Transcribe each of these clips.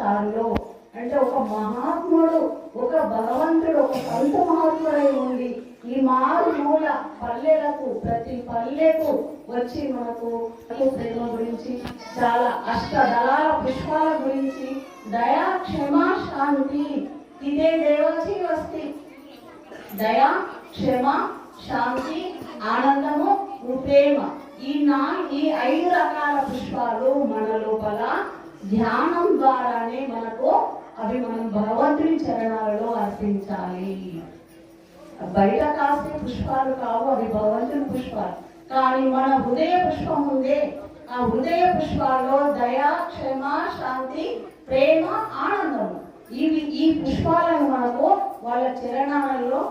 దారిలో అంటే ఒక మహాత్ముడు, ఒక భగవంతుడు, ఒక సంత మహాత్ముడై ఉండి ఈ మారుమూల పల్లెలకు, ప్రతి పల్లెకు వచ్చి మనకు ప్రేమ గురించి, చాలా అష్టదళాల పుష్పాల గురించి, దయా క్షమా శాంతి, ఇదే దేవచి వస్తి. దయా క్షమ శాంతి ఆనందము ప్రేమ, ఈ 5 రకాల పుష్పాలు మన లోపల ధ్యానం ద్వారానే మనకు అవి మనం భగవంతుని చరణాలలో అర్పించాలి. బయట కాసే పుష్పాలు కావు, అవి భగవంతుని పుష్పాలు. కానీ మన హృదయ పుష్పం ఉందే, ఆ హృదయ పుష్పాల్లో దయా క్షమ శాంతి ప్రేమ ఆనందము, ఈ పుష్పాలను మనకు వాళ్ళ చరణాలలో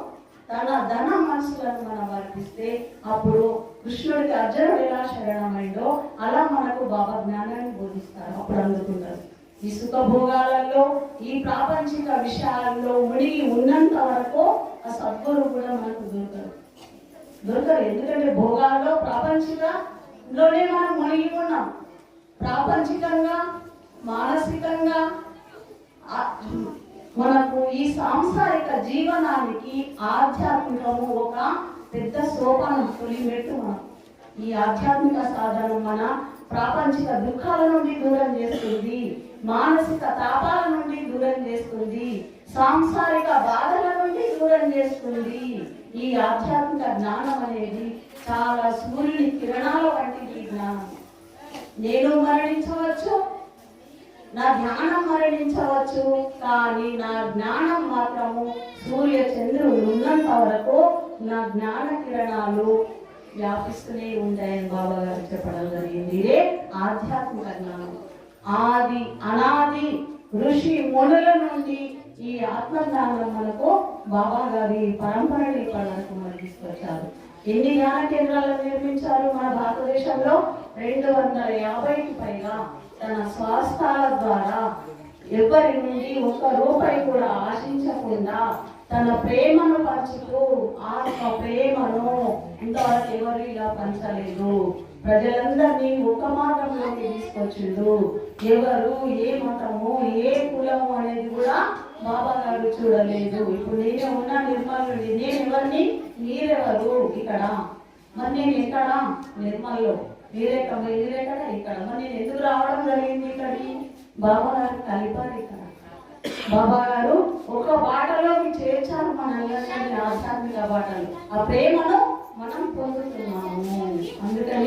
తన ధన మనసులను మనం అర్పిస్తే అప్పుడు కృష్ణుడికి అర్జునుడు ఎలా శరణమైందో అలా మనకు బాబా జ్ఞానాన్ని బోధిస్తారు. అప్పుడు అందుకుంటారు. ఈ సుఖభోగాలలో, ఈ ప్రాపంచిక విషయాలలో మునిగి ఉన్నంత వరకు ఆ సద్గురు కూడా మనకు దొరకరు. ఎందుకంటే భోగాల్లో ప్రాపంచికలోనే మనం మునిగి ఉన్నాం. ప్రాపంచికంగా, మానసికంగా మనకు ఈ సాంసారిక జీవనానికి ఆధ్యాత్మికము ఒక పెద్ద సోపానం, తొలిమెట్టు. మనం ఈ ఆధ్యాత్మిక సాధనం మన ప్రాపంచిక దుఃఖాల నుండి దూరం చేస్తుంది, మానసిక తాపాల నుండి దూరం చేస్తుంది, సాంసారిక బాధల నుండి దూరం చేస్తుంది. ఈ ఆధ్యాత్మిక జ్ఞానం అనేది చాలా సూర్యుని కిరణాల వంటిది జ్ఞానం. నేను మరణించవచ్చు, నా జ్ఞానం మరణించవచ్చు, కానీ నా జ్ఞానం మాత్రము సూర్య చంద్రుడు ఉన్నంత వరకు నా జ్ఞాన కిరణాలు వ్యాపిస్తూనే ఉంటాయని బాబా గారు చెప్పడం జరిగింది. ఇదే ఆధ్యాత్మిక జ్ఞానం. ఆది అనాది ఋషి మునుల నుండి ఈ ఆత్మజ్ఞానం మనకు బాబా గారి పరంపరని ఇప్పటివరకు మనకు తీసుకొచ్చారు. ఎన్ని జ్ఞాన కేంద్రాలను నిర్మించారు మన భారతదేశంలో? 250కి పైగా తన స్వాస్థాల ద్వారా ఎవరి నుండి 1 రూపాయి కూడా ఆశించకుండా తన ప్రేమను పంచుతూ, ఆత్మ ప్రేమను ఇంతవరకు ఎవరు ఇలా పంచలేదు. ప్రజలందరినీ ఒక మార్గంలోకి తీసుకొచ్చిండు. ఎవరు ఏ మతము, ఏ కులము అనేది కూడా బాబా గారు చూడలేదు. ఇప్పుడు నేనే ఉన్నా నిర్మల్, నేను ఎవరిని, మీరెవరు ఇక్కడ, మరి నేను ఎక్కడ నిర్మల్లో, మీరెక్కడ ఇక్కడ, మరి నేను ఎందుకు రావడం జరిగింది ఇక్కడికి? బాబా గారు కలిపారు ఇక్కడ. బాబా గారు ఒక బాటలోకి చేర్చారు మనందరినీ, ఆధ్యాత్మిక బాటలు. ఆ ప్రేమను మనం పొందుతున్నాము. అందుకని